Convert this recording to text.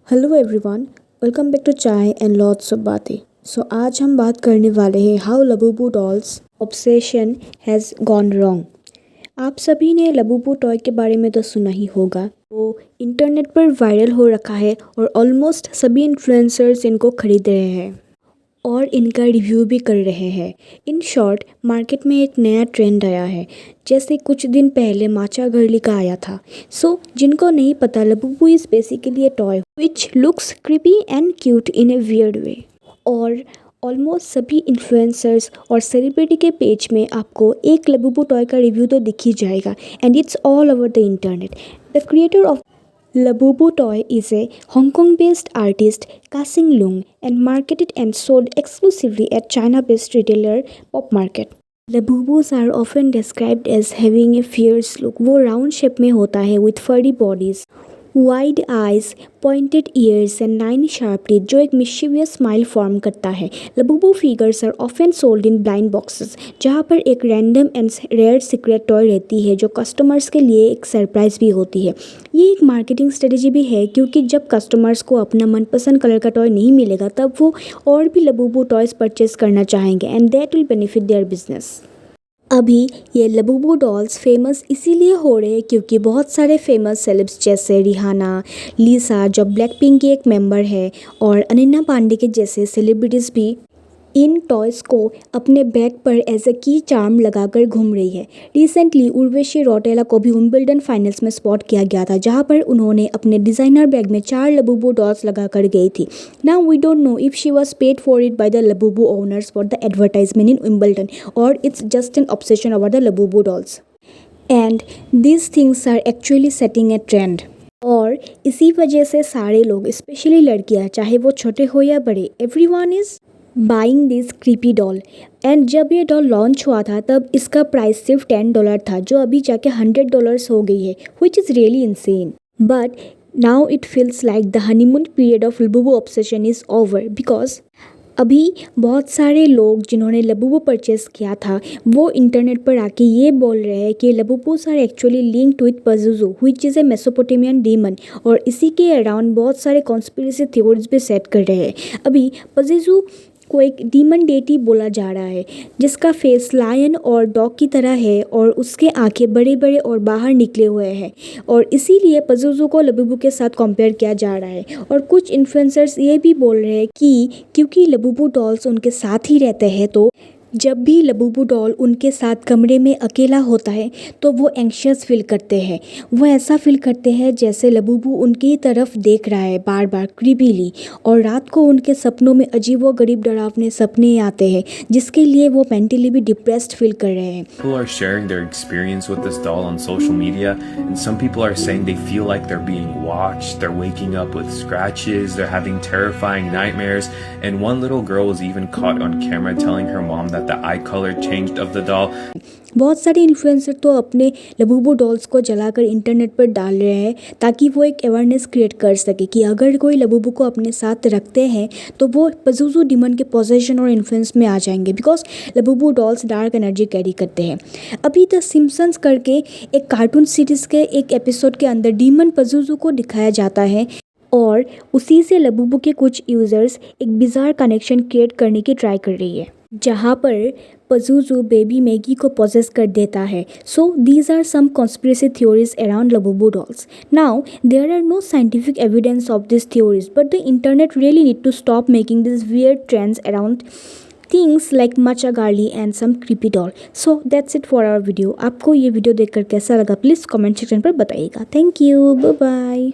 Hello everyone, welcome back to chai and lots of बातें। आज हम बात करने वाले हैं how Labubu dolls obsession has gone wrong. आप सभी ने लबूबू टॉय के बारे में तो सुना ही होगा। वो इंटरनेट पर वायरल हो रखा है और ऑलमोस्ट सभी इन्फ्लुएंसर्स इनको खरीद रहे हैं और इनका रिव्यू भी कर रहे हैं। इन शॉर्ट, मार्केट में एक नया ट्रेंड आया है, जैसे कुछ दिन पहले माचा गर्ली का आया था। जिनको नहीं पता, Labubu is basically a toy which looks creepy and cute in A weird way. और ऑलमोस्ट सभी इन्फ्लुएंसर्स और सेलिब्रिटी के पेज में आपको एक लबूबू टॉय का रिव्यू तो दिख ही जाएगा, and it's all over the internet. The creator of Labubu toy is a Hong Kong-based artist, Ka-Sing Leung, and marketed and sold exclusively at China-based retailer Pop Market. Labubus are often described as having a fierce look. वो round shape में होता है with furry bodies, wide eyes, pointed ears and 9 sharp teeth, जो एक mischievous smile form करता है। Labubu figures are often sold in blind boxes, जहाँ पर एक random and rare secret toy रहती है जो कस्टमर्स के लिए एक सरप्राइज भी होती है। ये एक मार्केटिंग स्ट्रेटेजी भी है, क्योंकि जब कस्टमर्स को अपना मनपसंद कलर का टॉय नहीं मिलेगा, तब वो और भी लबूबू टॉयज परचेज करना चाहेंगे, and that will benefit their business. अभी ये लबूबू डॉल्स फेमस इसीलिए हो रहे हैं क्योंकि बहुत सारे फेमस सेलेब्स जैसे रिहाना, लीसा जो ब्लैक पिंक की एक मेंबर है, और अनन्या पांडे के जैसे सेलिब्रिटीज़ भी इन टॉयज़ को अपने बैग पर एज ए की चार्म लगाकर घूम रही है। रिसेंटली उर्वशी रौटेला को भी विंबलडन फाइनल्स में स्पॉट किया गया था, जहां पर उन्होंने अपने डिज़ाइनर बैग में 4 लबूबू डॉल्स लगाकर गई थी। Now we don't know if she was paid for it by the Labubu owners for the advertisement in Wimbledon, और it's just an obsession over the Labubu dolls, and these things are actually setting a trend. और इसी वजह से सारे लोग, specially लड़कियां, चाहे वो छोटे हो या बड़े, everyone is buying this creepy doll. And जब ये डॉल लॉन्च हुआ था तब इसका प्राइस सिर्फ $10 था, जो अभी जाके $100 हो गई है, which is really insane. But now it feels like the honeymoon period of Labubu obsession is over, because अभी बहुत सारे लोग जिन्होंने लबूबू परचेस किया था वो इंटरनेट पर आके ये बोल रहे हैं कि Labubus are actually linked with Pazuzu which is a Mesopotamian demon, और इसी के अराउंड बहुत सारे कॉन्स्पिरेसी थ्योरीज भी सेट कर रहे हैं। अभी पज़ुज़ू को एक डीमन डेटी बोला जा रहा है, जिसका फेस लायन और डॉग की तरह है और उसके आंखें बड़े बड़े और बाहर निकले हुए हैं, और इसीलिए पज़ुज़ू को लबूबू के साथ कंपेयर किया जा रहा है। और कुछ इन्फ्लुएंसर्स ये भी बोल रहे हैं कि क्योंकि लबूबू डॉल्स उनके साथ ही रहते हैं, तो जब भी लबूबू डॉल उनके साथ कमरे में अकेला होता है तो वो एंशियस फील करते हैं। वो ऐसा फील करते हैं जैसे लबूबू उनकी तरफ देख रहा है बार बार क्रीपीली, और रात को उनके सपनों में अजीबोगरीब डरावने सपने आते हैं, जिसके लिए वो मेंटली भी डिप्रेस्ड फील कर रहे हैं। People are sharing their experience with this doll on social media, and some people are saying they feel like they're being watched, they're waking up with scratches, they're having terrifying nightmares, and one little girl was even caught on camera telling her mom that the eye color changed of the doll. बहुत सारे influencer तो अपने Labubu dolls को जलाकर internet पर डाल रहे हैं ताकि वो एक अवेयरनेस क्रिएट कर सके कि अगर कोई लबूबू को अपने साथ रखते हैं तो वो पज़ुज़ू डीमन के पोजेशन और इन्फ्लुएंस में आ जाएंगे, because Labubu dolls dark energy carry करते हैं। अभी द सिम्पसन्स करके एक कार्टून सीरीज़ के एक एपिसोड के अंदर डीमन पज़ुज़ू को दिखाया जाता है, और उसी से लबूबू के कुछ यूज़र्स एक बिजार कनेक्शन क्रिएट करने की ट्राई कर रही है, जहाँ पर पज़ुज़ू बेबी मैगी को पोजेस कर देता है। So these are some conspiracy theories around Labubu dolls. Now there are no scientific evidence of this theories, but the internet really need to stop making this weird trends around things like matcha girlie and some creepy doll. So that's it for our video. आपको ये video देखकर कैसा लगा please comment section पर बताइएगा। Thank you, bye bye.